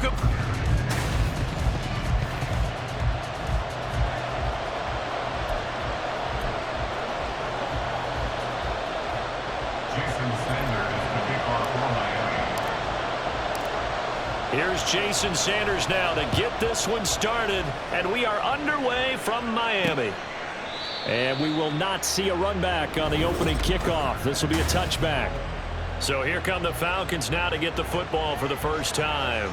welcome. Here's Jason Sanders now to get this one started, and we are underway from Miami. And we will not see a run back on the opening kickoff. This will be a touchback. So here come the Falcons now to get the football for the first time.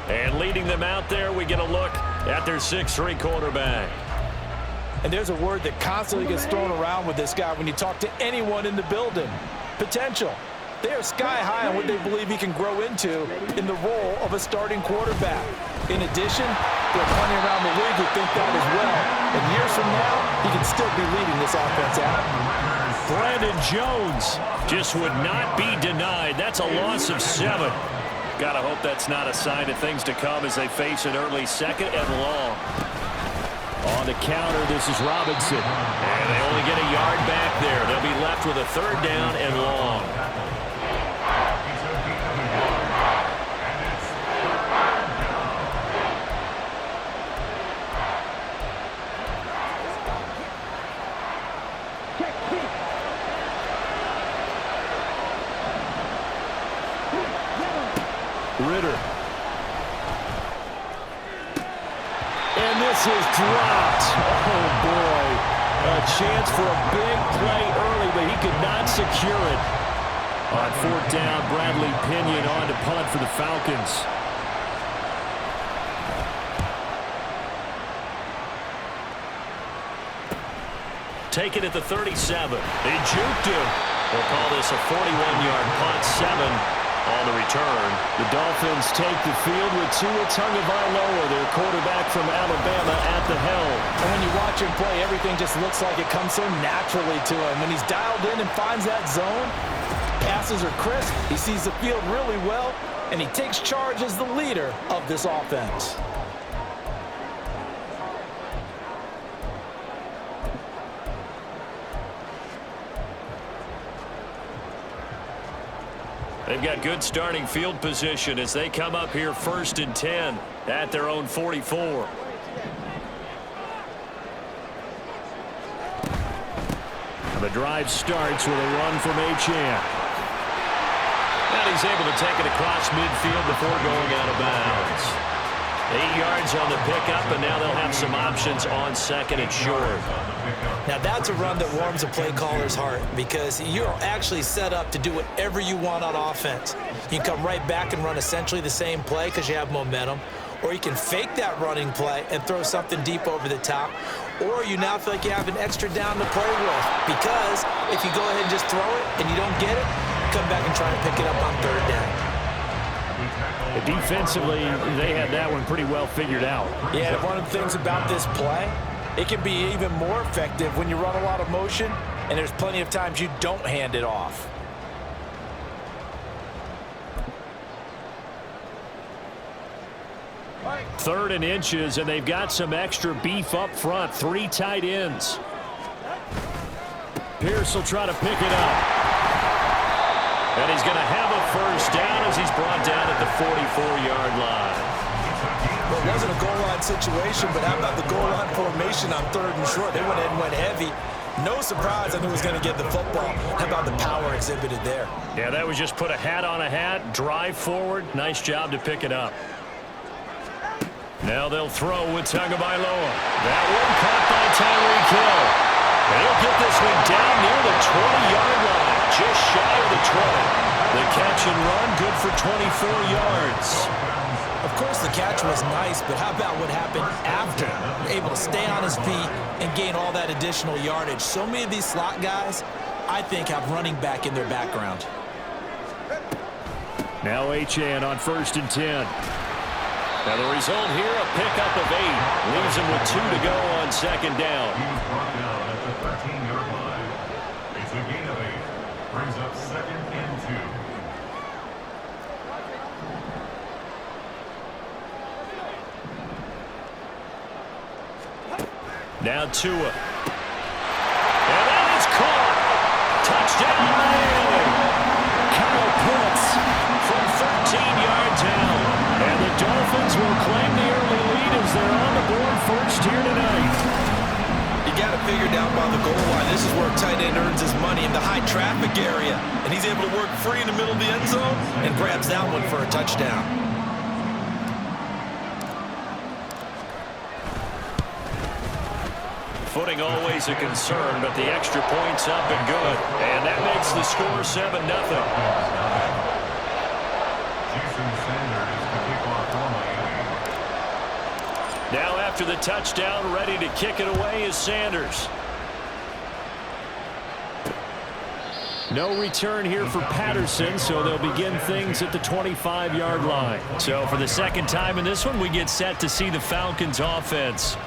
And leading them out there, we get a look at their 6'3" quarterback. And there's a word that constantly gets thrown around with this guy when you talk to anyone in the building. Potential. They are sky high on what they believe he can grow into in the role of a starting quarterback. In addition, there are plenty around the league who think that as well. And years from now, he can still be leading this offense out. Brandon Jones just would not be denied. That's a loss of 7. Gotta hope that's not a sign of things to come as they face an early 2nd and long. On the counter, this is Robinson. And they only get a yard back there. They'll be left with a 3rd down and long. Ritter. And this is dropped. Oh, boy. A chance for a big play early, but he could not secure it. On 4th down, Bradley Pinion on to punt for the Falcons. Take it at the 37. They juked him. They'll call this a 41-yard punt, 7 on the return. The Dolphins take the field with Tua Tagovailoa, their quarterback from Alabama, at the helm. And when you watch him play, everything just looks like it comes so naturally to him. When he's dialed in and finds that zone, passes are crisp, he sees the field really well, and he takes charge as the leader of this offense. They've got good starting field position as they come up here 1st and 10 at their own 44. The drive starts with a run from Achane. And he's able to take it across midfield before going out of bounds. 8 yards on the pickup, and now they'll have some options on 2nd and short. Now that's a run that warms a play caller's heart because you're actually set up to do whatever you want on offense. You can come right back and run essentially the same play because you have momentum, or you can fake that running play and throw something deep over the top, or you now feel like you have an extra down to play with because if you go ahead and just throw it and you don't get it, come back and try to pick it up on 3rd down. Defensively, they had that one pretty well figured out. Yeah, one of the things about this play, it can be even more effective when you run a lot of motion, and there's plenty of times you don't hand it off. Third and inches, and they've got some extra beef up front. 3 tight ends. Pierce will try to pick it up. And he's going to have a 1st down as he's brought down at the 44-yard line. Well, it wasn't a goal line situation, but how about the goal line formation on 3rd and short? They went ahead and went heavy. No surprise on who was going to get the football. How about the power exhibited there? Yeah, that was just put a hat on a hat, drive forward. Nice job to pick it up. Now they'll throw with Tagovailoa. That one caught by Tyreek Hill. And he'll get this one down near the 20-yard line, just shy of the 20. The catch and run, good for 24 yards. Of course, the catch was nice, but how about what happened after? Able to stay on his feet and gain all that additional yardage. So many of these slot guys, I think, have running back in their background. Now Achane on 1st and 10. Now the result here, a pickup of 8. Leaves him with 2 to go on 2nd down. He's brought down at the 13-yard line. It's a gain of 8. Brings up 2nd and 2. Now Tua. And that is caught. Touchdown Miami. Kyle Pitts from 13 yards out. And the figure down by the goal line. This is where a tight end earns his money in the high traffic area. And he's able to work free in the middle of the end zone and grabs that one for a touchdown. Footing always a concern, but the extra point's up and good. And that makes the score 7-0. Now after the touchdown, ready to kick it away is Sanders. No return here for Patterson, so they'll begin things at the 25-yard line. So for the second time in this one, we get set to see the Falcons offense.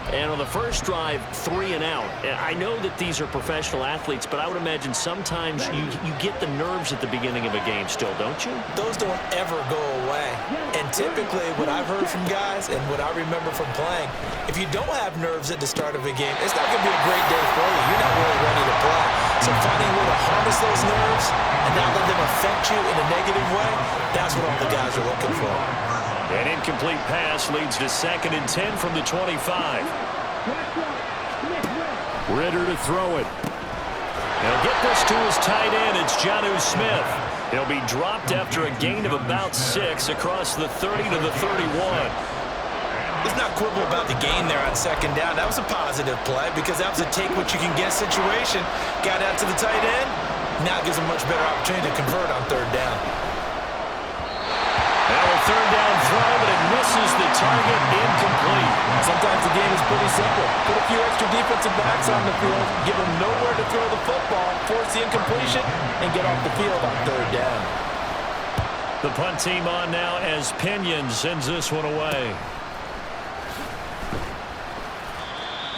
And on the first drive, 3 and out. I know that these are professional athletes, but I would imagine sometimes you get the nerves at the beginning of a game still, don't you? Those don't ever go away. And typically what I've heard from guys and what I remember from playing, if you don't have nerves at the start of a game, it's not going to be a great day for you. You're not really ready to play. So finding a way to harness those nerves and not let them affect you in a negative way, that's what all the guys are looking for. An incomplete pass leads to 2nd and 10 from the 25. Ritter to throw it. He'll get this to his tight end. It's Jonnu Smith. He'll be dropped after a gain of about 6 across the 30 to the 31. Let's not quibble about the gain there on 2nd down. That was a positive play because that was a take-what-you-can-get situation. Got out to the tight end. Now gives him much better opportunity to convert on 3rd down. Now a 3rd down throw, but it misses the target, incomplete. Sometimes the game is pretty simple. Put a few extra defensive backs on the field, give them nowhere to throw the football, force the incompletion, and get off the field on 3rd down. The punt team on now as Pinion sends this one away.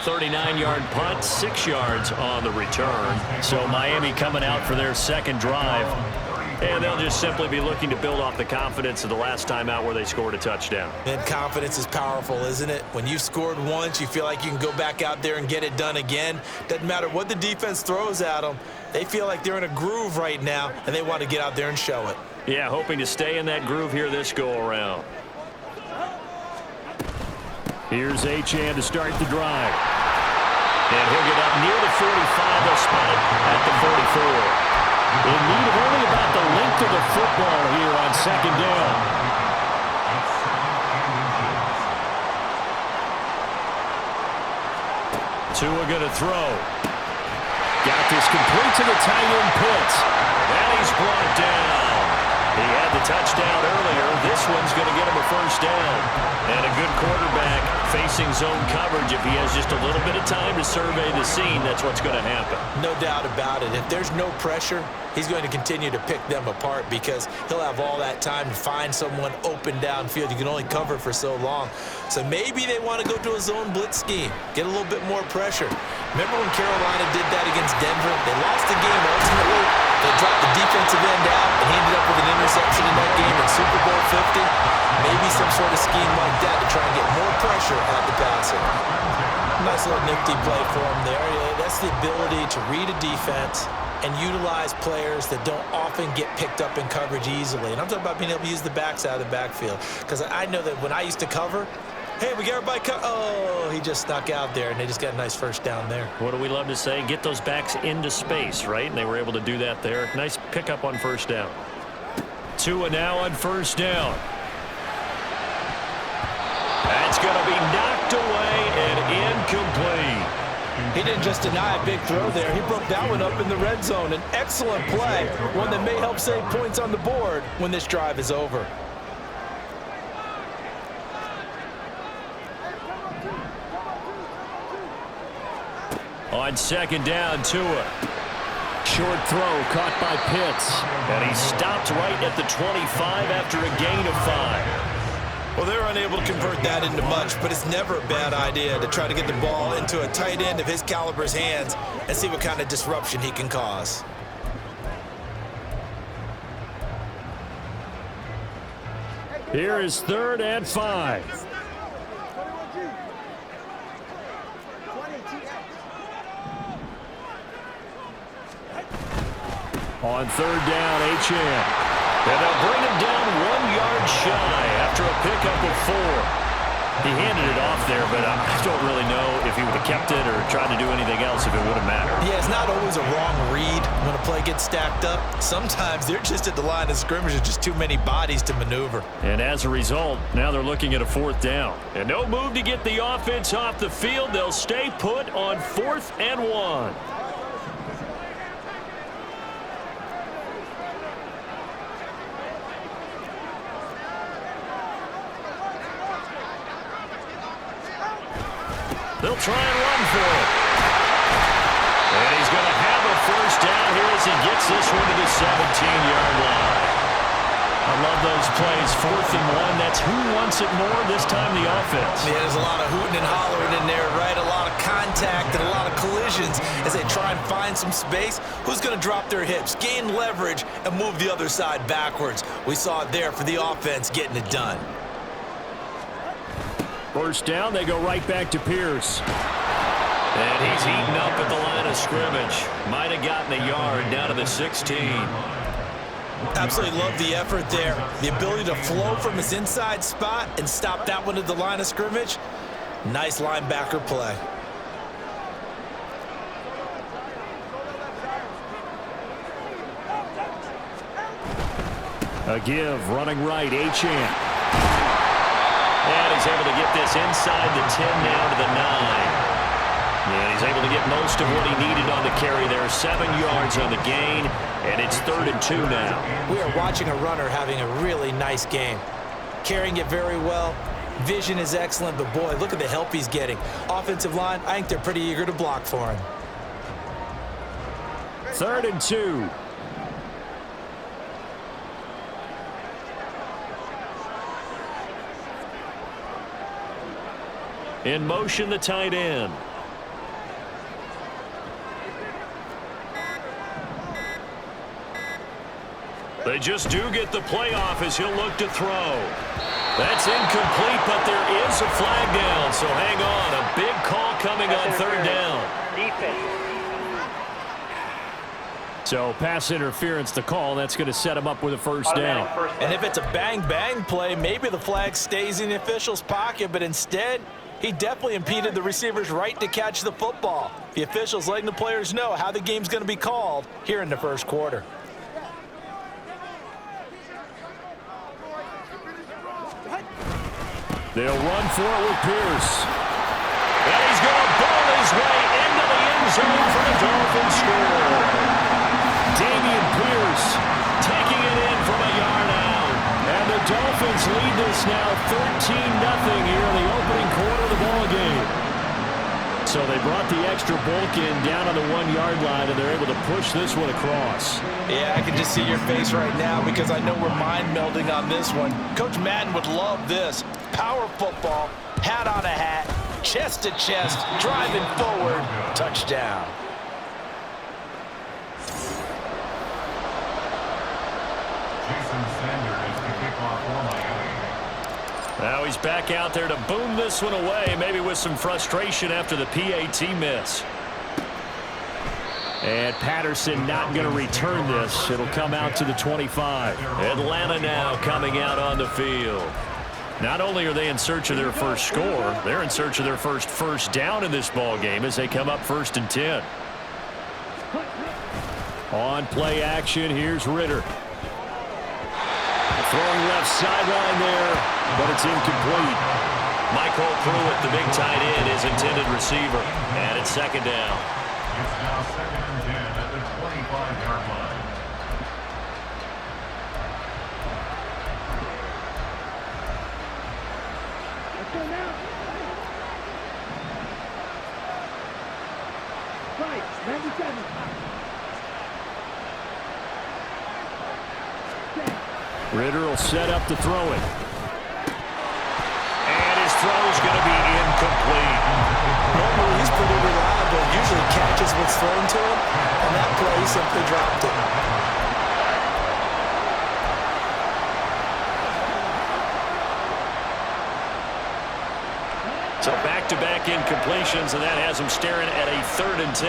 39-yard punt, 6 yards on the return. So Miami coming out for their second drive. And they'll just simply be looking to build off the confidence of the last time out where they scored a touchdown. And confidence is powerful, isn't it? When you've scored once, you feel like you can go back out there and get it done again. Doesn't matter what the defense throws at them. They feel like they're in a groove right now, and they want to get out there and show it. Yeah, hoping to stay in that groove here this go-around. Here's Achane to start the drive. And he'll get up near the 45. They'll spot it at the 44. In need of only about the length of the football here on 2nd down. Tua going to throw. Got this complete to the tight end Pitts. And he's brought down. He had the touchdown earlier. This one's going to get him a 1st down. And a good quarterback facing zone coverage. If he has just a little bit of time to survey the scene, that's what's going to happen. No doubt about it. If there's no pressure, he's going to continue to pick them apart because he'll have all that time to find someone open downfield. You can only cover for so long. So maybe they want to go to a zone blitz scheme, get a little bit more pressure. Remember when Carolina did that against Denver? They lost the game ultimately. They dropped the defensive end out, and he ended up with an interception in that game in Super Bowl 50. Maybe some sort of scheme like that to try and get more pressure at the passer. Nice little nifty play for him there. That's the ability to read a defense and utilize players that don't often get picked up in coverage easily. And I'm talking about being able to use the backs out of the backfield. Because I know that when I used to cover, hey, we got everybody oh, he just snuck out there, and they just got a nice 1st down there. What do we love to say? Get those backs into space, right? And they were able to do that there. Nice pickup on 1st down. Tua now on 1st down. That's going to be knocked away and incomplete. He didn't just deny a big throw there. He broke that one up in the red zone. An excellent play, one that may help save points on the board when this drive is over. On 2nd down, Tua. Short throw caught by Pitts. And he stopped right at the 25 after a gain of 5. Well, they're unable to convert that into much, but it's never a bad idea to try to get the ball into a tight end of his caliber's hands and see what kind of disruption he can cause. Here is 3rd and 5. On 3rd down, Achane. And they'll bring him down 1 yard shy after a pickup of 4. He handed it off there, but I don't really know if he would have kept it or tried to do anything else if it would have mattered. Yeah, it's not always a wrong read when a play gets stacked up. Sometimes they're just at the line of scrimmage with just too many bodies to maneuver. And as a result, now they're looking at a 4th down. And no move to get the offense off the field. They'll stay put on 4th and 1. They'll try and run for it. And he's going to have a 1st down here as he gets this one to the 17-yard line. I love those plays. 4th and 1. That's who wants it more this time, the offense. Yeah, there's a lot of hooting and hollering in there, right? A lot of contact and a lot of collisions as they try and find some space. Who's going to drop their hips, gain leverage, and move the other side backwards? We saw it there for the offense getting it done. 1st down, they go right back to Pierce. And he's eaten up at the line of scrimmage. Might have gotten a yard down to the 16. Absolutely love the effort there. The ability to flow from his inside spot and stop that one at the line of scrimmage. Nice linebacker play. A give, running right, Achane. And he's able to get this inside the 10 now to the 9. And he's able to get most of what he needed on the carry there. 7 yards on the gain, and it's 3rd and 2 now. We are watching a runner having a really nice game. Carrying it very well. Vision is excellent, but boy, look at the help he's getting. Offensive line, I think they're pretty eager to block for him. 3rd and 2. In motion, the tight end. They just do get the play off as he'll look to throw. That's incomplete, but there is a flag down, so hang on. A big call coming on 3rd down. So pass interference, the call. That's going to set him up with a 1st down. And if it's a bang-bang play, maybe the flag stays in the official's pocket, but instead, he definitely impeded the receiver's right to catch the football. The official's letting the players know how the game's going to be called here in the 1st quarter. They'll run for it with Pierce. And he's going to ball his way into the end zone for the Dolphins score. Dameon Pierce taking it in from a yard out. And the Dolphins lead this now 13-0 here in the opening quarter of the ball game. So they brought the extra bulk in down on the 1-yard line, and they're able to push this one across. Yeah, I can just see your face right now because I know we're mind melding on this one. Coach Madden would love this. Power football, hat on a hat, chest to chest, driving forward, touchdown. Now he's back out there to boom this one away, maybe with some frustration after the PAT miss. And Patterson not going to return this. It'll come out to the 25. Atlanta now coming out on the field. Not only are they in search of their first score, they're in search of their first down in this ball game as they come up 1st and 10. On play action, here's Ritter. Throwing left sideline there, but it's incomplete. Michael Pruitt, the big tight end, is intended receiver. And it's 2nd down. It's now 2nd and 10 at the 25-yard line. Ritter will set up to throw it. And his throw is going to be incomplete. Normally he's pretty reliable, usually catches what's thrown to him, and that play he simply dropped it. So back-to-back incompletions, and that has him staring at a 3rd and 10.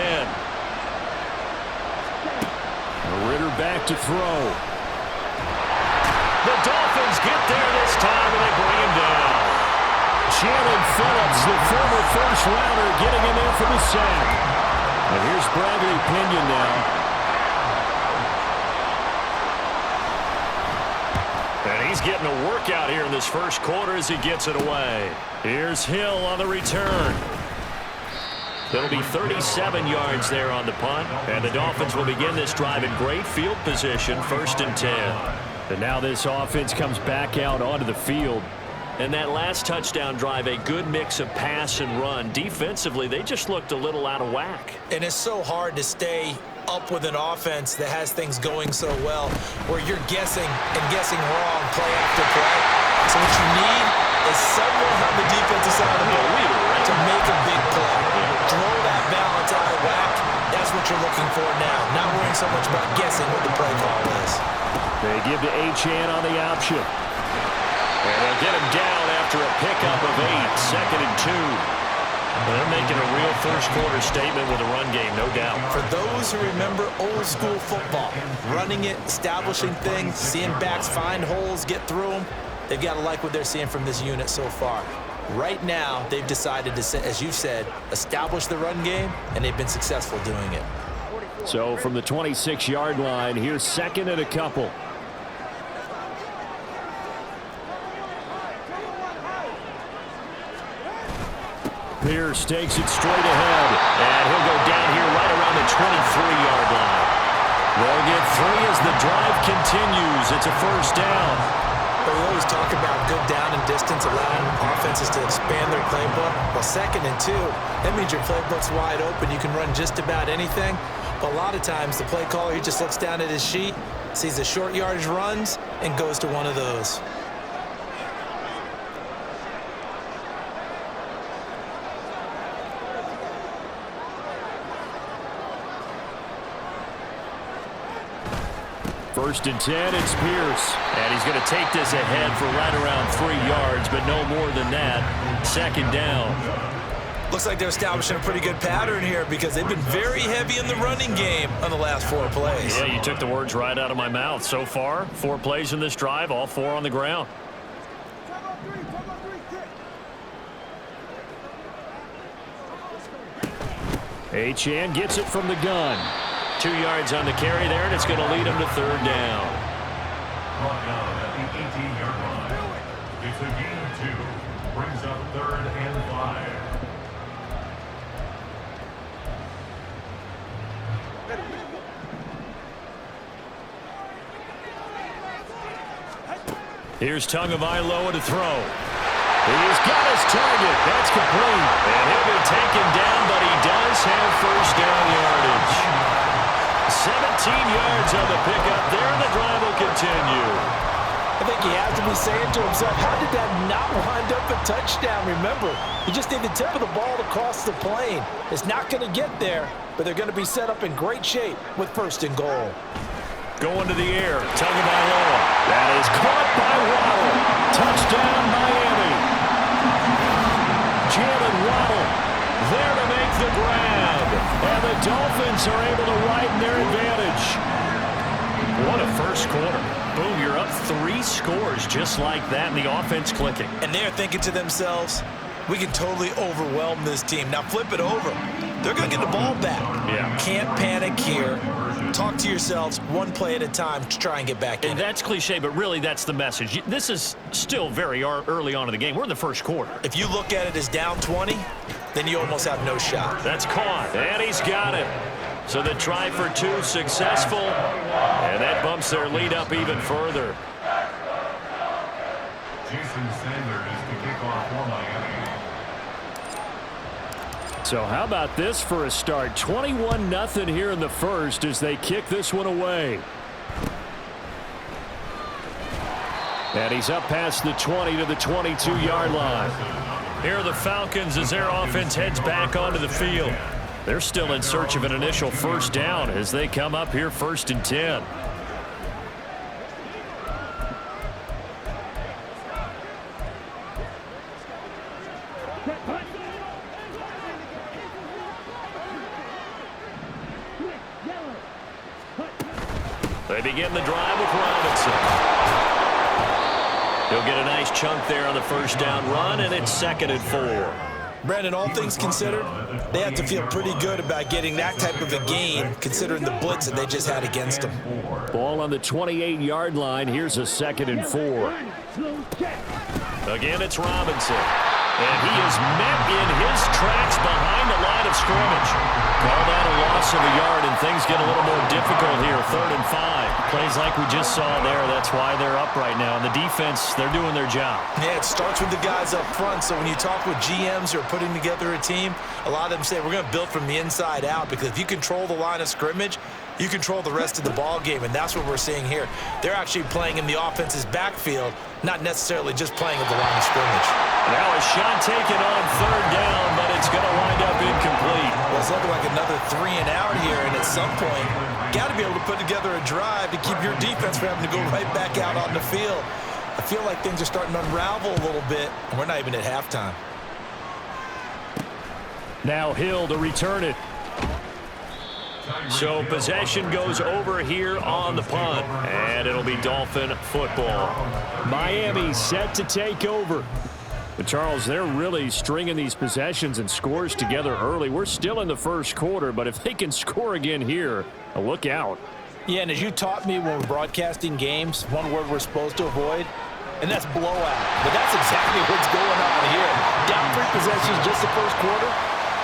Ritter back to throw. The Dolphins get there this time, and they bring him down. Shannon Phillips, the former first-rounder, getting in there for the sack. And here's Bradley Pinion now. And he's getting a workout here in this first quarter as he gets it away. Here's Hill on the return. It'll be 37 yards there on the punt. And the Dolphins will begin this drive in great field position, 1st and 10. And now this offense comes back out onto the field. And that last touchdown drive, a good mix of pass and run. Defensively, they just looked a little out of whack. And it's so hard to stay up with an offense that has things going so well, where you're guessing and guessing wrong play after play. So what you need is someone on the defensive side of the ball to make a big play. Throw that balance out of whack. That's what you're looking for now. Not worrying so much about guessing what the play call is. They give to Achane on the option. And they'll get him down after a pickup of 8, 2nd and 2. They're making a real first-quarter statement with a run game, no doubt. For those who remember old-school football, running it, establishing things, seeing backs find holes, get through them, they've got to like what they're seeing from this unit so far. Right now, they've decided to, as you said, establish the run game, and they've been successful doing it. So from the 26-yard line, here's 2nd and a couple. Pierce takes it straight ahead, and he'll go down here right around the 23-yard line. They'll get 3 as the drive continues. It's a 1st down. We always talk about good down and distance, allowing offenses to expand their playbook. Well, 2nd and 2, that means your playbook's wide open. You can run just about anything. But a lot of times, the play caller, he just looks down at his sheet, sees the short yardage runs, and goes to one of those. First and 10, it's Pierce. And he's going to take this ahead for right around 3 yards, but no more than that. 2nd down. Looks like they're establishing a pretty good pattern here because they've been very heavy in the running game on the last 4 plays. Yeah, you took the words right out of my mouth. So far, 4 plays in this drive, all 4 on the ground. Achane gets it from the gun. 2 yards on the carry there, and it's going to lead him to 3rd down. Brought down at the 18-yard line. It's a gain of 2. Brings up 3rd and 5. Here's Tagovailoa to throw. He's got his target. That's complete. And he'll be taken down, but he does have 1st down yardage. 17 yards on the pickup there, and the drive will continue. I think he has to be saying to himself, how did that not wind up a touchdown? Remember, you just need the tip of the ball to cross the plane. It's not going to get there, but they're going to be set up in great shape with 1st and goal. Going to the air, Tagovailoa. That is caught by Waddle. Touchdown, Miami. Jalen Waddle there to make the grab. And the Dolphins are able to widen their advantage. What a first quarter. Boom, you're up 3 scores just like that, and the offense clicking. And they're thinking to themselves, we can totally overwhelm this team. Now flip it over. They're going to get the ball back. Yeah. Can't panic here. Talk to yourselves 1 play at a time to try and get back in. And that's cliche, but really that's the message. This is still very early on in the game. We're in the first quarter. If you look at it as down 20, then you almost have no shot. That's caught, and he's got it. So the try for 2 successful, and that bumps their lead up even further. Jason Sanders to kick off for Miami. So how about this for a start? 21-0 here in the first as they kick this one away. And he's up past the 20 to the 22-yard line. Here are the Falcons as their offense heads back onto the field. They're still in search of an initial 1st down as they come up here 1st and 10. They begin the drive with Robinson. He'll get a nice chunk there on the first down run, and it's 2nd and 4. Brandon, all things considered, they have to feel pretty good about getting that type of a gain, considering the blitz that they just had against them. Ball on the 28-yard line. Here's a 2nd and 4. Again, it's Robinson. And he is met in his tracks behind the line of scrimmage. Called out a loss of a yard, and things get a little more difficult here. 3rd and 5. Plays like we just saw there. That's why they're up right now. And the defense, they're doing their job. Yeah, it starts with the guys up front. So when you talk with GMs who are putting together a team, a lot of them say we're going to build from the inside out, because if you control the line of scrimmage, you control the rest of the ball game, and that's what we're seeing here. They're actually playing in the offense's backfield, not necessarily just playing at the line of scrimmage. Now a shot taken on 3rd down, but it's going to wind up incomplete. Well, it's looking like another 3 and out here, and at some point, got to be able to put together a drive to keep your defense from having to go right back out on the field. I feel like things are starting to unravel a little bit, and we're not even at halftime. Now Hill to return it. So possession goes over here on the punt, and it'll be Dolphin football. Miami set to take over. But Charles, they're really stringing these possessions and scores together early. We're still in the first quarter, but if they can score again here, look out. Yeah, and as you taught me when we're broadcasting games, one word we're supposed to avoid, and that's blowout. But that's exactly what's going on here. Down 3 possessions just the first quarter.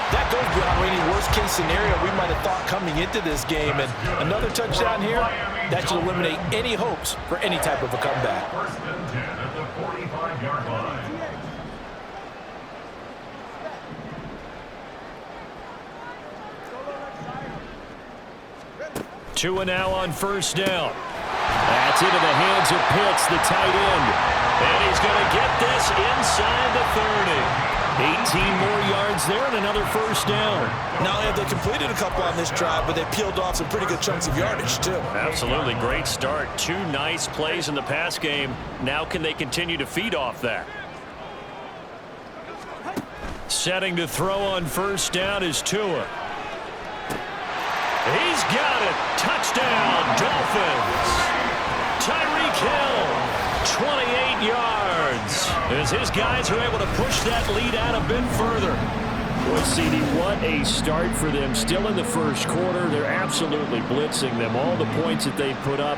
That goes beyond any worst-case scenario we might have thought coming into this game. And another touchdown here, that should eliminate any hopes for any type of a comeback. 1st and 10 at the 45-yard line. 2 and now on 1st down. That's into the hands of Pitts, the tight end. And he's going to get this inside the 30. 18 more yards there and another 1st down. Not only have they completed a couple on this drive, but they peeled off some pretty good chunks of yardage, too. Absolutely great start. 2 nice plays in the pass game. Now can they continue to feed off that? Setting to throw on 1st down is Tua. He's got it. Touchdown, Dolphins. Tyreek Hill, 28 yards. As his guys are able to push that lead out a bit further. Boy, CD, what a start for them. Still in the first quarter. They're absolutely blitzing them. All the points that they put up,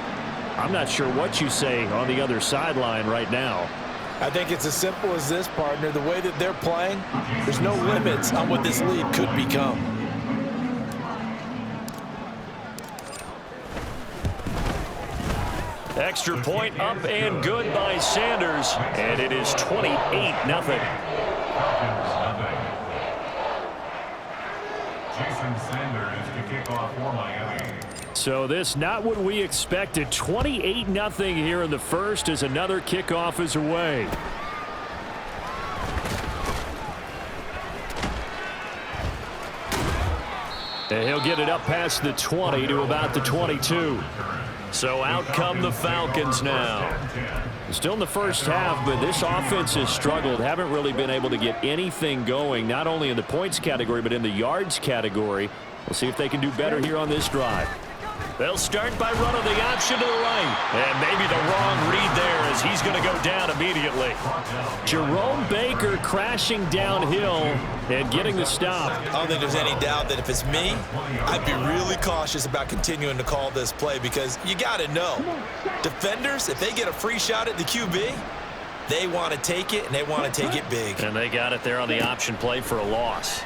I'm not sure what you say on the other sideline right now. I think it's as simple as this, partner. The way that they're playing, there's no limits on what this lead could become. Extra point up and good by Sanders, and it is 28-0. Jason Sanders to kick off for Miami. So this not what we expected. 28-0 here in the first as another kickoff is away. And he'll get it up past the 20 to about the 22. So out come the Falcons now. Still in the first half, but this offense has struggled. Haven't really been able to get anything going, not only in the points category, but in the yards category. We'll see if they can do better here on this drive. They'll start by running the option to the right. And maybe the wrong read there as he's going to go down immediately. Jerome Baker crashing downhill and getting the stop. I don't think there's any doubt that if it's me, I'd be really cautious about continuing to call this play because you got to know, defenders, if they get a free shot at the QB, they want to take it, and they want to take it big. And they got it there on the option play for a loss.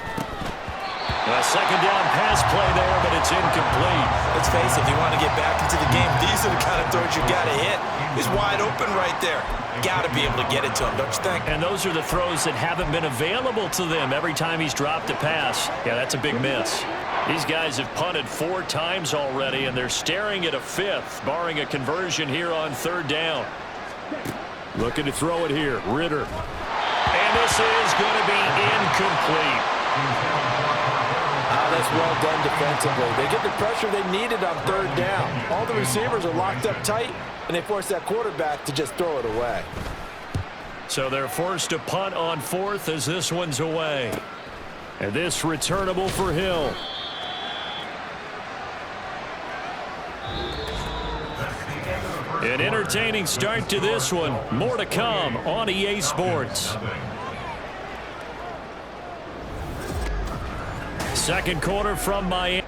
A second down pass play there, but it's incomplete. Let's face it, if you want to get back into the game, these are the kind of throws you got to hit. He's wide open right there. Got to be able to get it to him, don't you think? And those are the throws that haven't been available to them every time he's dropped a pass. Yeah, that's a big miss. These guys have punted 4 times already, and they're staring at a 5th, barring a conversion here on 3rd down. Looking to throw it here, Ritter. And this is going to be incomplete. That's well done defensively. They get the pressure they needed on 3rd down. All the receivers are locked up tight, and they force that quarterback to just throw it away. So they're forced to punt on 4th as this one's away. And this returnable for Hill. An Entertaining start to this one. More to come on EA Sports. Second quarter from Miami.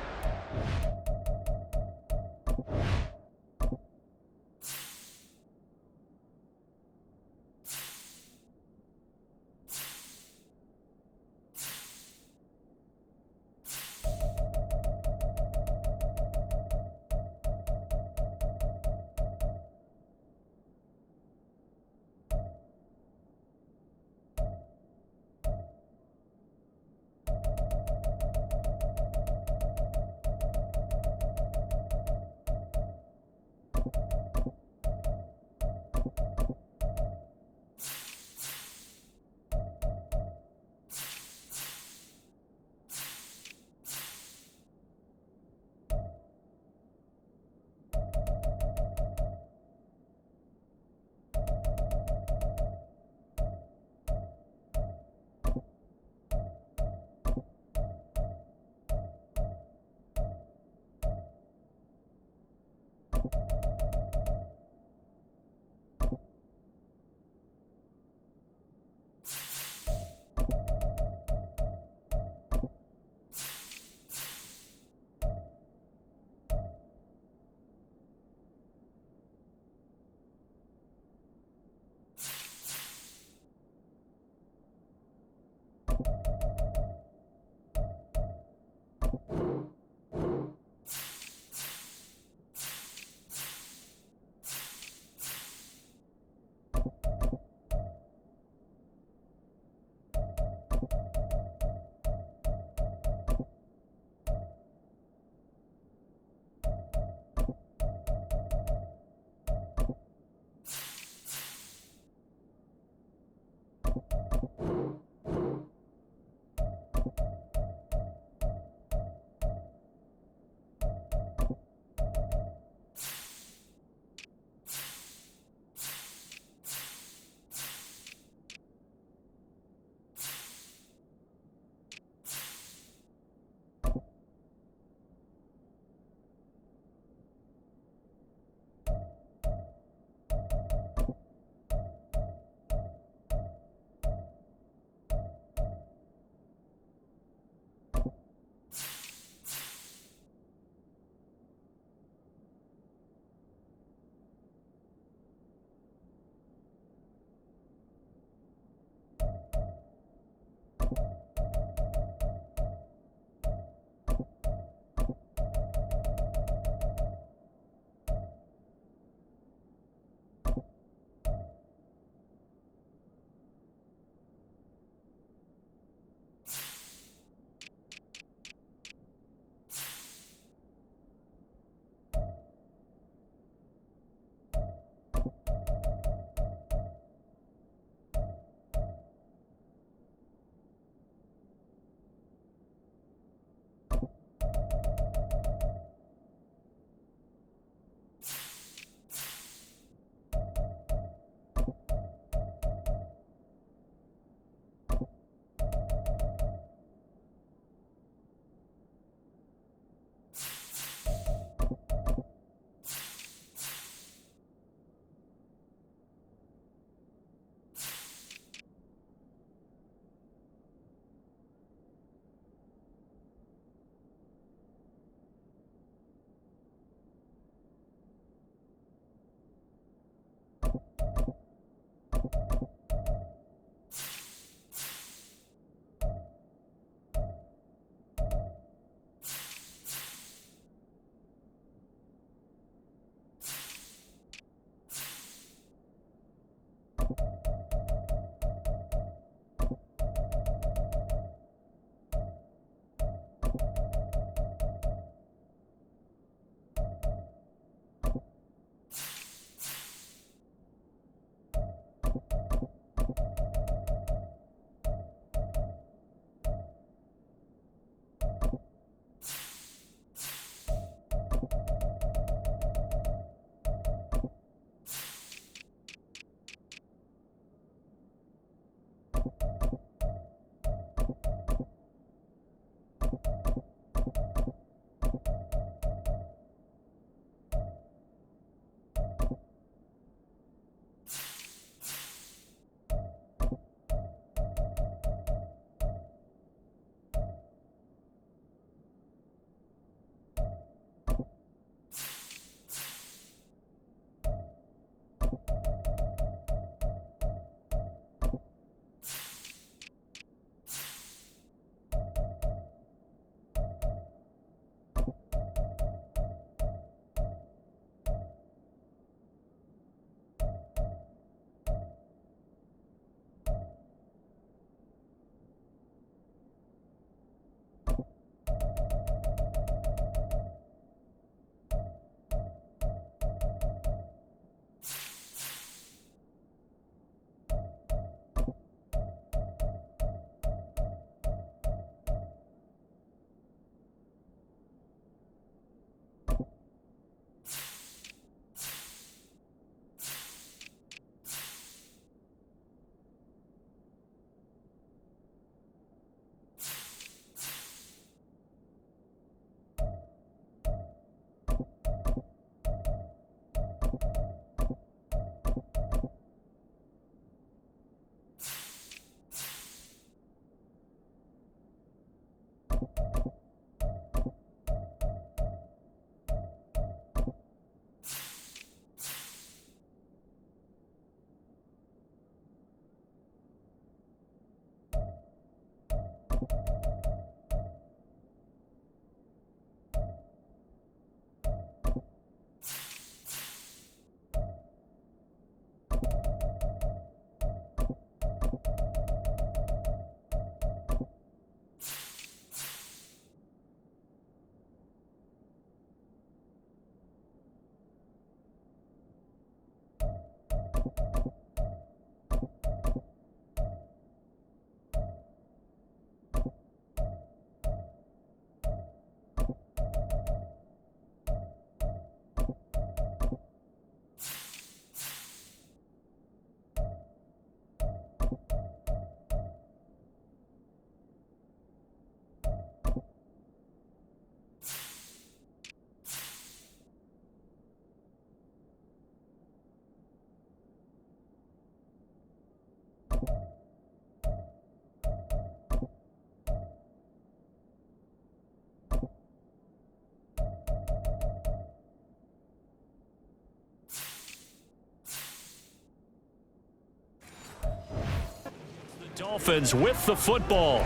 Dolphins with the football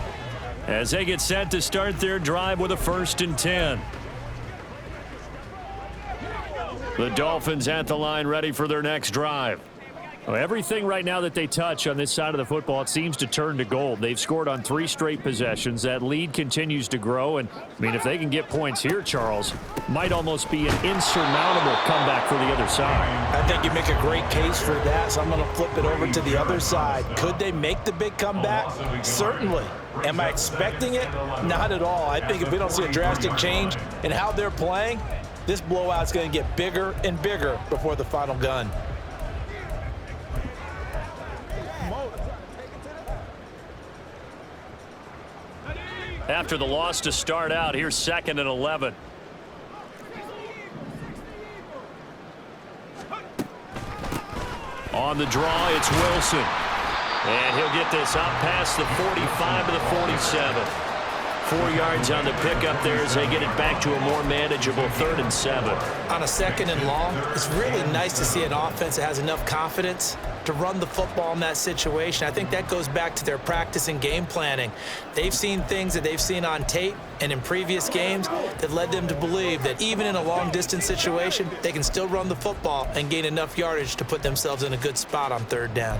as they get set to start their drive with a 1st and 10. The Dolphins at the line ready for their next drive. Well, everything right now that they touch on this side of the football, it seems to turn to gold. They've scored on 3 straight possessions. That lead continues to grow. And, I mean, if they can get points here, Charles, might almost be an insurmountable comeback for the other side. I think you make a great case for that, so I'm going to flip it over to the other side. Could they make the big comeback? Certainly. Am I expecting it? Not at all. I think if we don't see a drastic change in how they're playing, this blowout's going to get bigger and bigger before the final gun. After the loss to start out, here's 2nd and 11. On the draw, it's Wilson. And he'll get this up past the 45 to the 47. 4 yards on the pickup there as they get it back to a more manageable 3rd and 7. On a 2nd and long, it's really nice to see an offense that has enough confidence to run the football in that situation. I think that goes back to their practice and game planning. They've seen things that they've seen on tape and in previous games that led them to believe that even in a long-distance situation, they can still run the football and gain enough yardage to put themselves in a good spot on 3rd down.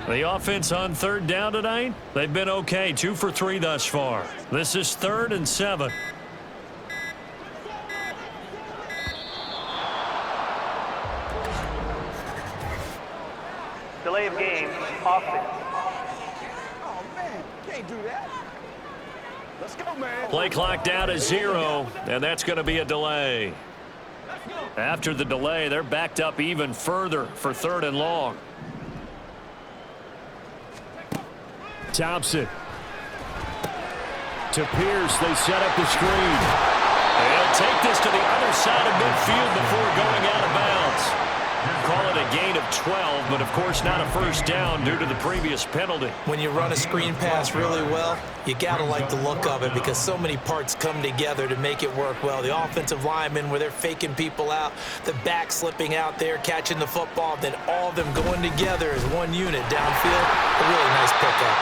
The offense on 3rd down tonight, they've been okay, 2 for 3 thus far. This is 3rd and 7. Delay of game, offense. Oh, man, can't do that. Let's go, man. Play clock down to 0, and that's going to be a delay. After the delay, they're backed up even further for 3rd and long. Thompson. To Pierce, they set up the screen. They'll take this to the other side of midfield before going out of bounds. Call it a gain of 12, but of course not a 1st down due to the previous penalty. When you run a screen pass really well, you gotta like the look of it because so many parts come together to make it work well. The offensive linemen where they're faking people out, the back slipping out there, catching the football, then all of them going together as one unit downfield. A really nice pickup.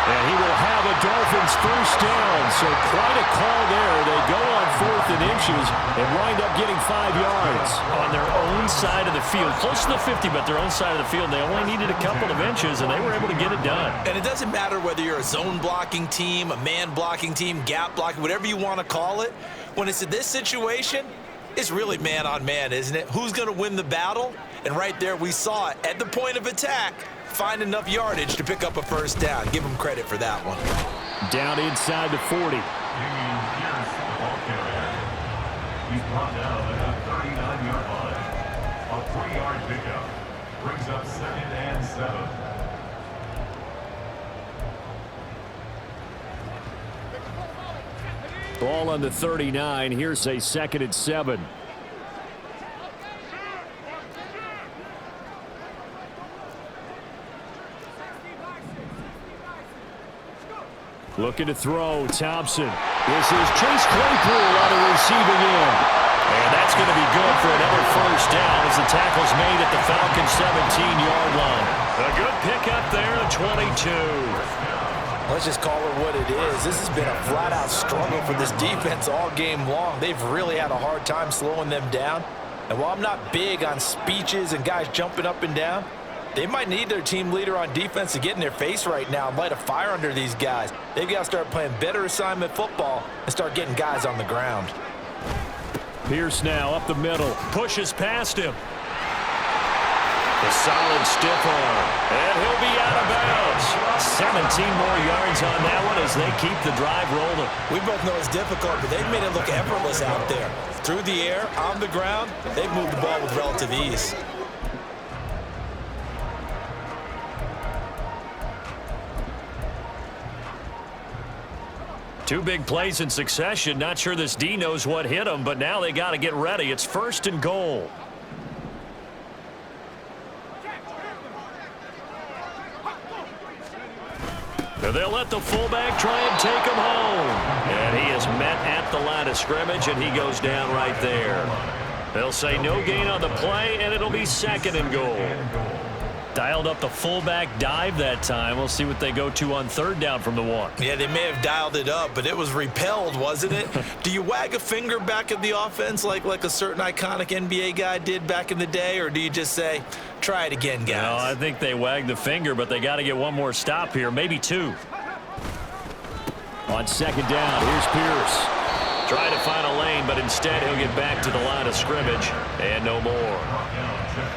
And he will have a Dolphins 1st down, so quite a call there. They go on 4th and inches and wind up getting 5 yards on their own side of the field. Close to the 50, but their own side of the field. They only needed a couple of inches, and they were able to get it done. And it doesn't matter whether you're a zone blocking team, a man blocking team, gap blocking, whatever you want to call it. When it's in this situation, it's really man on man, isn't it? Who's going to win the battle? And right there we saw it at the point of attack. Find enough yardage to pick up a 1st down. Give them credit for that one. Down inside the 40. He's brought down at the 39-yard line. A 3-yard pickup brings up 2nd and 7. Ball on the 39. Here's a 2nd and 7. Looking to throw, Thompson. This is Chase Claypool on the receiving end. And that's going to be good for another 1st down as the tackle's made at the Falcons' 17-yard line. A good pickup there at 22. Let's just call it what it is. This has been a flat-out struggle for this defense all game long. They've really had a hard time slowing them down. And while I'm not big on speeches and guys jumping up and down, they might need their team leader on defense to get in their face right now and light a fire under these guys. They've got to start playing better assignment football and start getting guys on the ground. Pierce now up the middle. Pushes past him. A solid stiff arm. And he'll be out of bounds. 17 more yards on that one as they keep the drive rolling. We both know it's difficult, but they've made it look effortless out there. Through the air, on the ground, they've moved the ball with relative ease. Two big plays in succession. Not sure this D knows what hit them, but now they got to get ready. It's 1st and goal. They'll let the fullback try and take him home. And he is met at the line of scrimmage, and he goes down right there. They'll say no gain on the play, and it'll be 2nd and goal. Dialed up the fullback dive that time. We'll see what they go to on third down from the 1. Yeah, they may have dialed it up, but it was repelled, wasn't it? Do you wag a finger back at the offense like a certain iconic NBA guy did back in the day, or do you just say, try it again, guys? No, I think they wagged the finger, but they got to get one more stop here, maybe 2. On second down, here's Pierce. Trying to find a lane, but instead he'll get back to the line of scrimmage, and no more.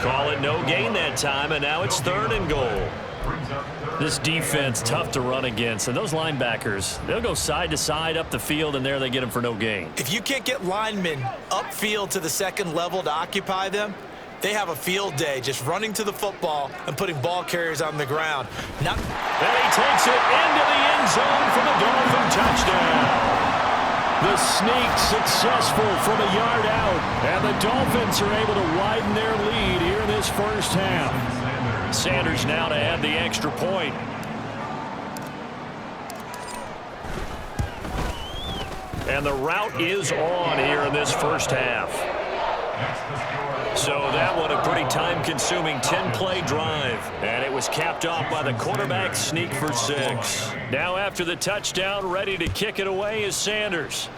Call it no gain that time, and now it's 3rd and goal. This defense, tough to run against, and those linebackers, they'll go side to side up the field, and there they get them for no gain. If you can't get linemen upfield to the second level to occupy them, they have a field day just running to the football and putting ball carriers on the ground. And he takes it into the end zone for the Dolphin touchdown. The sneak successful from a yard out, and the Dolphins are able to widen their lead here in this first half. Sanders now to add the extra point. And the route is on here in this first half. So that one a pretty time-consuming 10-play drive. And it was capped off by the quarterback sneak for 6. Now after the touchdown, ready to kick it away is Sanders.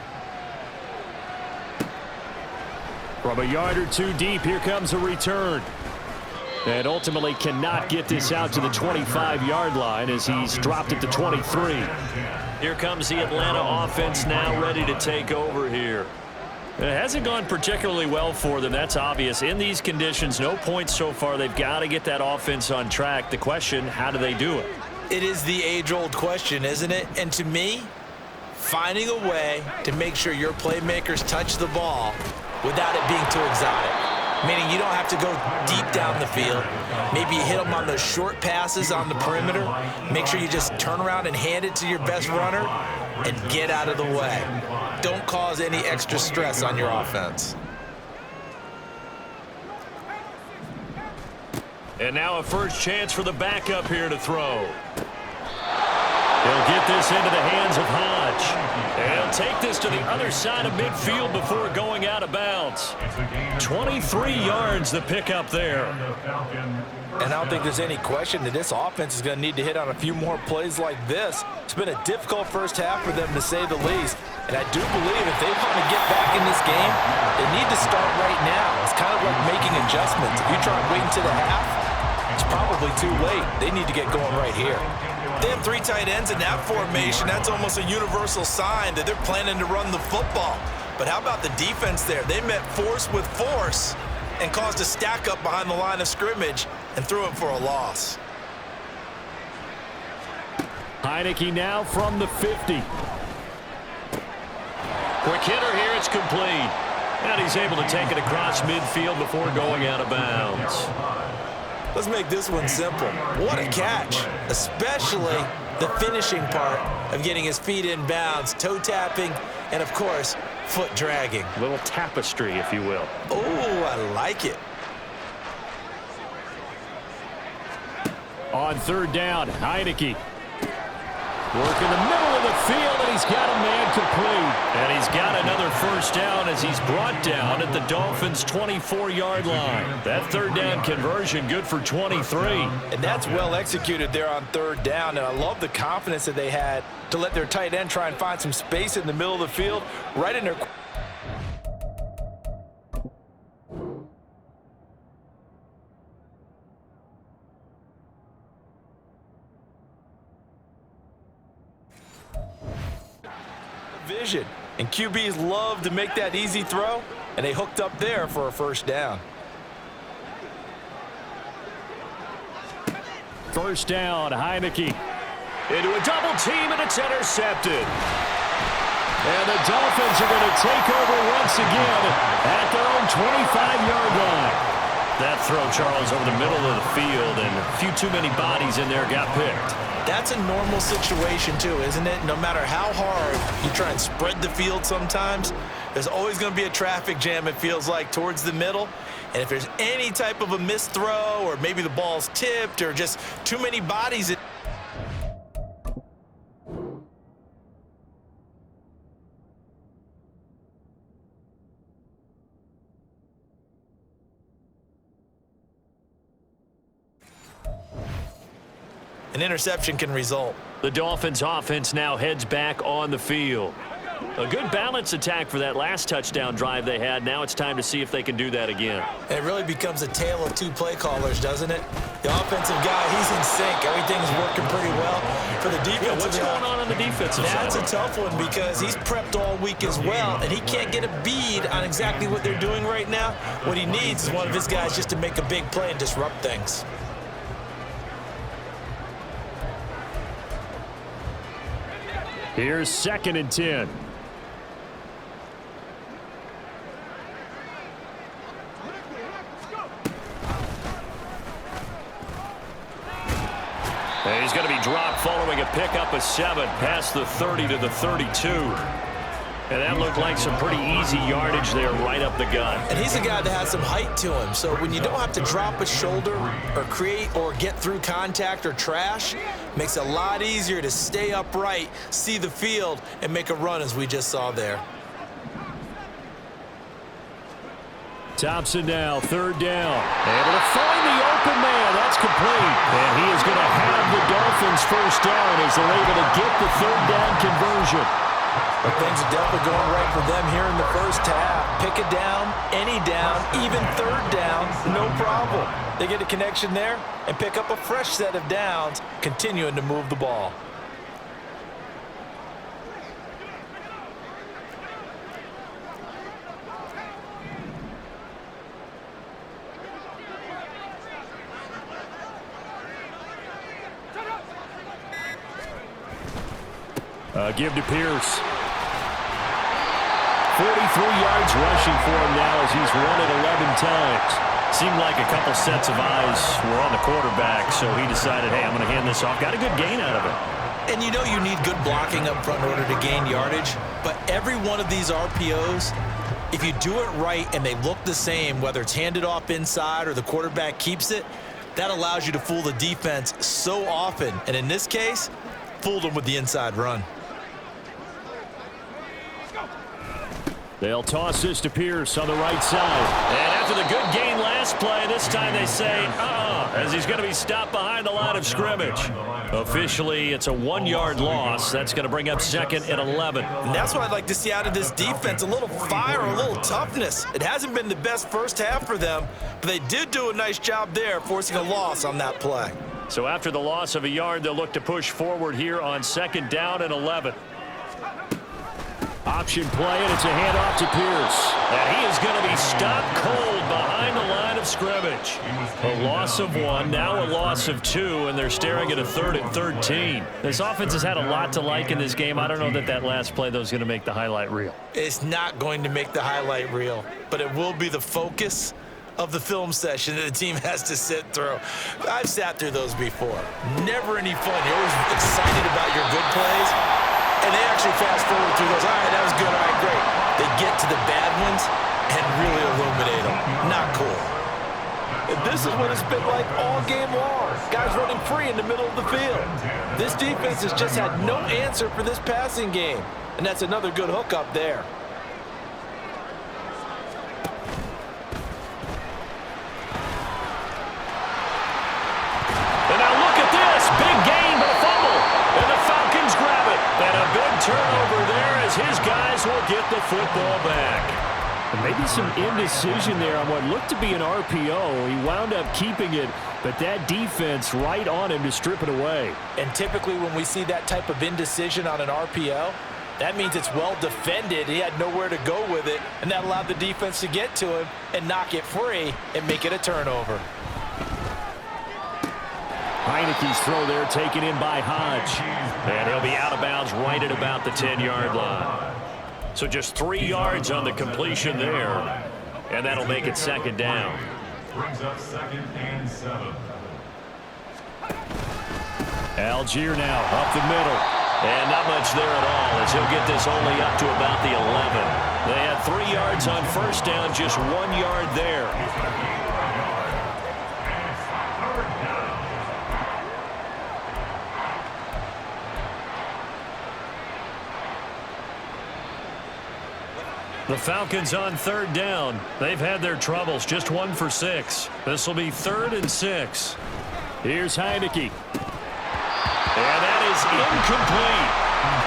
From a yard or 2 deep, here comes a return. And ultimately cannot get this out to the 25-yard line as he's dropped at the 23. Here comes the Atlanta offense now ready to take over here. It hasn't gone particularly well for them, that's obvious. In these conditions, no points so far. They've got to get that offense on track. The question, how do they do it? It is the age-old question, isn't it? And to me, finding a way to make sure your playmakers touch the ball without it being too exotic. Meaning you don't have to go deep down the field. Maybe you hit them on those short passes on the perimeter. Make sure you just turn around and hand it to your best runner and get out of the way. Don't cause any extra stress on your offense. And now a first chance for the backup here to throw. He'll get this into the hands of Hodge. And he'll take this to the other side of midfield before going out of bounds. 23 yards the pickup there. And I don't think there's any question that this offense is going to need to hit on a few more plays like this. It's been a difficult first half for them, to say the least. And I do believe if they want to get back in this game, they need to start right now. It's kind of like making adjustments. If you try and wait until the half, it's probably too late. They need to get going right here. They have 3 tight ends in that formation. That's almost a universal sign that they're planning to run the football. But how about the defense there? They met force with force and caused a stack up behind the line of scrimmage and threw it for a loss. Heineke now from the 50. Quick hitter here, it's complete. And he's able to take it across midfield before going out of bounds. Let's make this one simple. What a catch, especially the finishing part of getting his feet in bounds, toe tapping, and of course, foot dragging. A little tapestry, if you will. Oh, I like it. On third down, Heineke. Work in the middle of the field, and he's got a man complete. And he's got another first down as he's brought down at the Dolphins' 24-yard line. That third down conversion good for 23. And that's well executed there on third down. And I love the confidence that they had to let their tight end try and find some space in the middle of the field, right in their... vision. And QBs love to make that easy throw, and they hooked up there for a first down. First down, Heineke. Into a double team, and it's intercepted. And the Dolphins are going to take over once again at their own 25-yard line. That throw, Charles, over the middle of the field, and a few too many bodies in there got picked. That's a normal situation too, isn't it? No matter how hard you try and spread the field sometimes, there's always going to be a traffic jam, it feels like, towards the middle. And if there's any type of a missed throw, or maybe the ball's tipped, or just too many bodies... an interception can result. The Dolphins offense now heads back on the field. A good balance attack for that last touchdown drive they had. Now it's time to see if they can do that again. And it really becomes a tale of two play callers, doesn't it? The offensive guy, he's in sync. Everything's working pretty well. For the defensive Yeah, what's going on the defensive side? That's a tough one because he's prepped all week as well, and he can't get a bead on exactly what they're doing right now. What he needs is one of his guys just to make a big play and disrupt things. Here's 2nd and 10. And he's going to be dropped following a pickup of 7 past the 30 to the 32. And that looked like some pretty easy yardage there right up the gut. And he's a guy that has some height to him. So when you don't have to drop a shoulder or create or get through contact or trash, makes it a lot easier to stay upright, see the field, and make a run as we just saw there. Thompson now, 3rd down. Able to find the open man. That's complete. And he is going to have the Dolphins 1st down as they're able to get the 3rd down conversion. But things are definitely going right for them here in the first half. Pick a down, any down, even 3rd down, no problem. They get a connection there and pick up a fresh set of downs, continuing to move the ball. Give to Pierce. 43 yards rushing for him now as he's run it 11 times. Seemed like a couple sets of eyes were on the quarterback, so he decided, hey, I'm going to hand this off. Got a good gain out of it. And you know you need good blocking up front in order to gain yardage, but every one of these RPOs, if you do it right and they look the same, whether it's handed off inside or the quarterback keeps it, that allows you to fool the defense so often. And in this case, fooled them with the inside run. They'll toss this to Pierce on the right side. And after the good gain last play, this time they say, as he's going to be stopped behind the line of scrimmage. Officially, it's a 1-yard loss. That's going to bring up 2nd and 11. And that's what I'd like to see out of this defense, a little fire, a little toughness. It hasn't been the best first half for them, but they did do a nice job there, forcing a loss on that play. So after the loss of a yard, they'll look to push forward here on 2nd down and 11. Option play, and it's a handoff to Pierce. And he is going to be stopped cold behind the line of scrimmage. A loss of 1, now a loss of 2, and they're staring at a 3rd and 13. This offense has had a lot to like in this game. I don't know that last play, though, is going to make the highlight reel. It's not going to make the highlight reel, but it will be the focus of the film session that the team has to sit through. I've sat through those before. Never any fun. You're always excited about your good plays. And they actually fast forward through those. All right, that was good. All right, great. They get to the bad ones and really illuminate them. Not cool. And this is what it's been like all game long. Guys running free in the middle of the field. This defense has just had no answer for this passing game. And that's another good hook up there. And now look at this. Big gain, but a fumble. And the Falcons grab it. And a big turnover there as his guys will get the football back. And maybe some indecision there on what looked to be an RPO. He wound up keeping it, but that defense right on him to strip it away. And typically when we see that type of indecision on an RPO, that means it's well defended. He had nowhere to go with it, and that allowed the defense to get to him and knock it free and make it a turnover. Heineke's throw there taken in by Hodge. And he'll be out of bounds right at about the 10-yard line. So just 3 yards on the completion there. And that'll make it 2nd down. Brings up 2nd and 7. Algier now up the middle. And not much there at all as he'll get this only up to about the 11. They had 3 yards on 1st down, just 1 yard there. The Falcons on 3rd down. They've had their troubles, just 1 for 6. This will be 3rd and 6. Here's Heineke. And that is incomplete.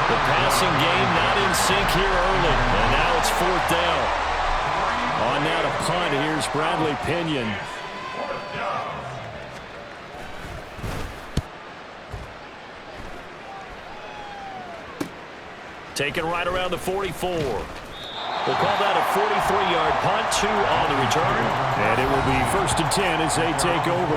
The passing game not in sync here early. And now it's 4th down. On now to punt, here's Bradley Pinion. Taken right around the 44. We'll call that a 43-yard punt, 2 on the return. And it will be 1st and 10 as they take over.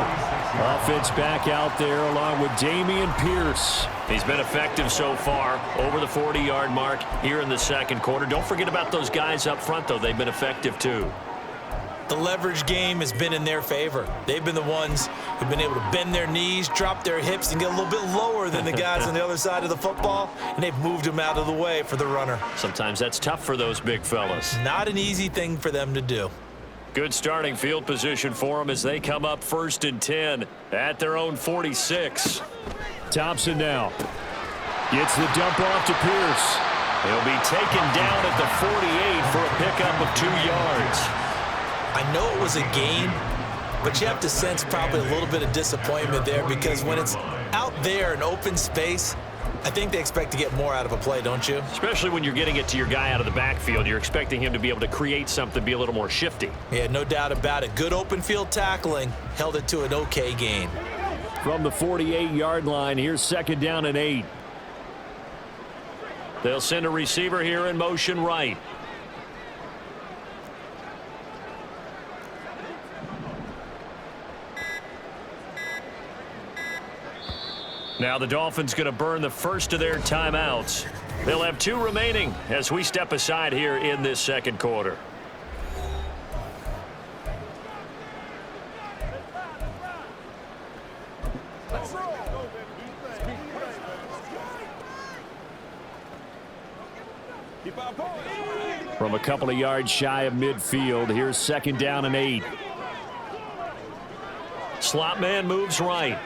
Offense back out there along with Dameon Pierce. He's been effective so far, over the 40-yard mark here in the second quarter. Don't forget about those guys up front, though. They've been effective, too. The leverage game has been in their favor. They've been the ones who've been able to bend their knees, drop their hips, and get a little bit lower than the guys on the other side of the football, and they've moved them out of the way for the runner. Sometimes that's tough for those big fellas. Not an easy thing for them to do. Good starting field position for them as they come up 1st and 10 at their own 46. Thompson now gets the dump off to Pierce. He'll be taken down at the 48 for a pickup of 2 yards. I know it was a gain, but you have to sense probably a little bit of disappointment there because when it's out there in open space, I think they expect to get more out of a play, don't you? Especially when you're getting it to your guy out of the backfield. You're expecting him to be able to create something, be a little more shifty. Yeah, no doubt about it. Good open field tackling, held it to an okay gain. From the 48-yard line, here's 2nd down and 8. They'll send a receiver here in motion right. Now the Dolphins going to burn the first of their timeouts. They'll have 2 remaining as we step aside here in this second quarter. From a couple of yards shy of midfield, here's 2nd down and 8. Slot man moves right.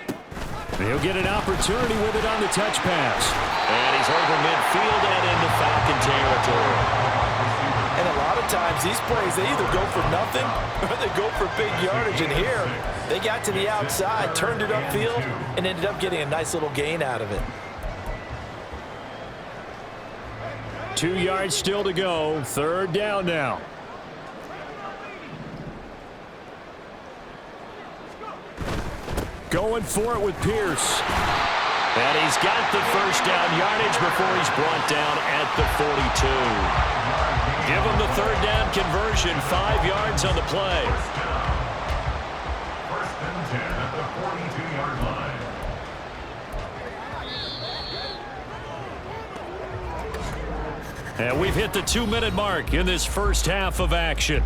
He'll get an opportunity with it on the touch pass. And he's over midfield and into Falcon territory. And a lot of times these plays, they either go for nothing or they go for big yardage. And here, they got to the outside, turned it upfield, and ended up getting a nice little gain out of it. 2 yards still to go. 3rd down now. Going for it with Pierce. And he's got the first down yardage before he's brought down at the 42. Give him the 3rd down conversion, 5 yards on the play. 1st and 10 at the 42-yard line. And we've hit the 2-minute mark in this first half of action.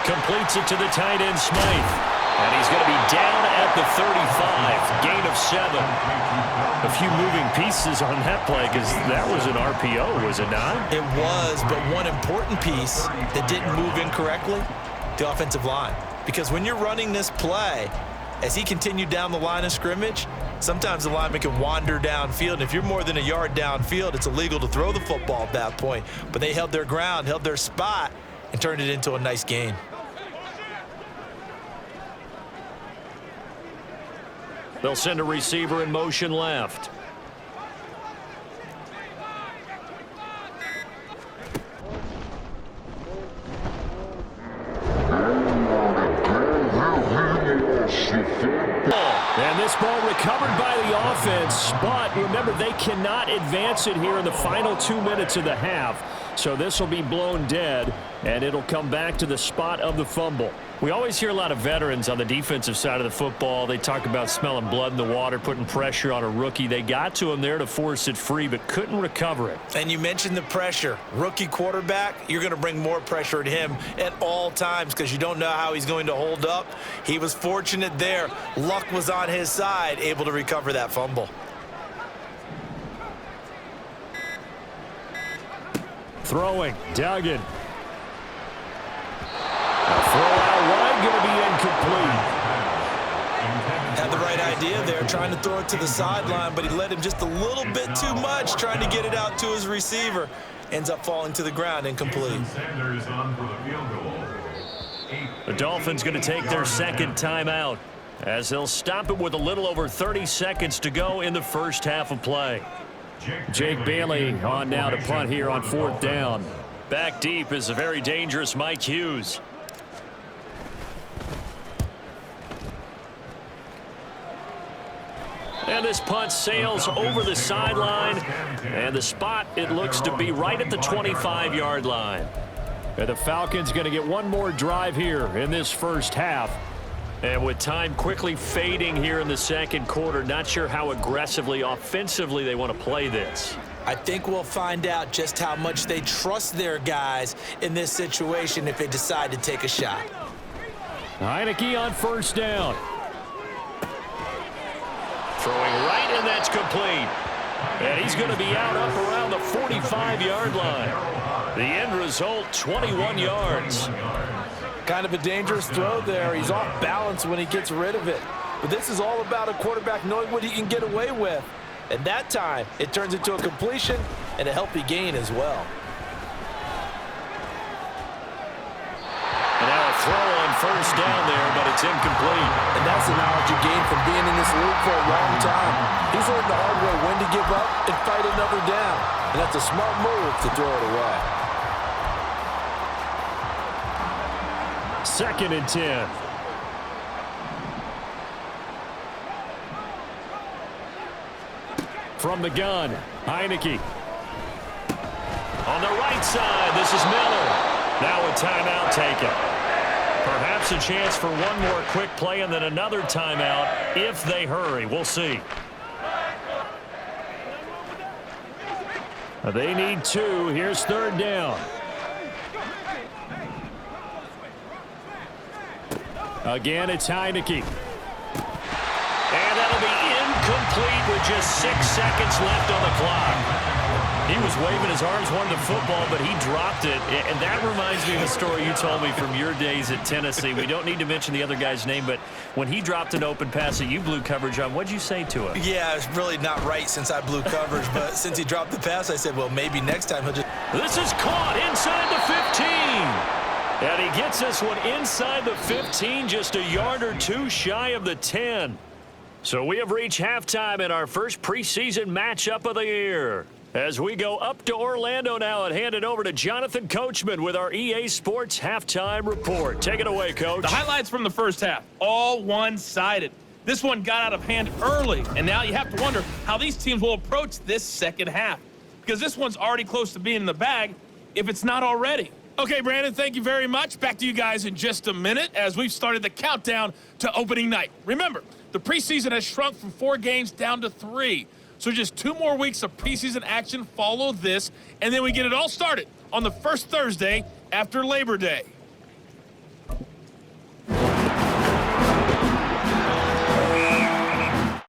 Completes it to the tight end, Smythe. And he's going to be down at the 35. Gain of 7. A few moving pieces on that play because that was an RPO, was it not? It was, but one important piece that didn't move incorrectly, the offensive line. Because when you're running this play, as he continued down the line of scrimmage, sometimes the lineman can wander downfield. And if you're more than a yard downfield, it's illegal to throw the football at that point. But they held their ground, held their spot, and turned it into a nice gain. They'll send a receiver in motion left. And this ball recovered by the offense, but remember, they cannot advance it here in the final 2 minutes of the half. So this will be blown dead, and it'll come back to the spot of the fumble. We always hear a lot of veterans on the defensive side of the football. They talk about smelling blood in the water, putting pressure on a rookie. They got to him there to force it free, but couldn't recover it. And you mentioned the pressure. Rookie quarterback, you're going to bring more pressure at him at all times because you don't know how he's going to hold up. He was fortunate there. Luck was on his side, able to recover that fumble. Throwing, Duggan. Throw out wide, going to be incomplete. Had the right idea there, trying to throw it to the sideline, but he let him just a little bit too much trying to get it out to his receiver. Ends up falling to the ground, incomplete. Sanders on for the field goal. The Dolphins going to take their second timeout as they'll stop it with a little over 30 seconds to go in the first half of play. Jake Bailey on now to punt here on 4th down. Back deep is a very dangerous Mike Hughes. And this punt sails over the sideline, and the spot, it looks to be right at the 25-yard line. And the Falcons going to get one more drive here in this first half. And with time quickly fading here in the second quarter, not sure how aggressively, offensively they want to play this. I think we'll find out just how much they trust their guys in this situation if they decide to take a shot. Heineke on 1st down. Throwing right, and that's complete. And he's going to be out up around the 45-yard line. The end result, 21 yards. Kind of a dangerous throw there. He's off balance when he gets rid of it. But this is all about a quarterback knowing what he can get away with. And that time, it turns into a completion and a healthy gain as well. And now a throw on 1st down there, but it's incomplete. And that's the knowledge you gain from being in this league for a long time. He's learned the hard way when to give up and fight another down. And that's a smart move to throw it away. 2nd and 10. From the gun, Heineke. On the right side, this is Miller. Now a timeout taken. Perhaps a chance for one more quick play and then another timeout if they hurry. We'll see. They need 2. Here's 3rd down. Again, it's Heineke. And that'll be incomplete with just 6 seconds left on the clock. He was waving his arms, wanted the football, but he dropped it. And that reminds me of a story you told me from your days at Tennessee. We don't need to mention the other guy's name, but when he dropped an open pass that you blew coverage on, what'd you say to him? Yeah, it's really not right since I blew coverage, but since he dropped the pass, I said, well, maybe next time he'll just... This is caught inside the 15. And he gets this one inside the 15, just a yard or 2 shy of the 10. So we have reached halftime in our first preseason matchup of the year. As we go up to Orlando now and hand it over to Jonathan Coachman with our EA Sports Halftime Report. Take it away, Coach. The highlights from the first half, all one-sided. This one got out of hand early, and now you have to wonder how these teams will approach this second half, because this one's already close to being in the bag if it's not already. Okay, Brandon, thank you very much. Back to you guys in just a minute as we've started the countdown to opening night. Remember, the preseason has shrunk from 4 games down to 3. So just 2 more weeks of preseason action follow this, and then we get it all started on the first Thursday after Labor Day.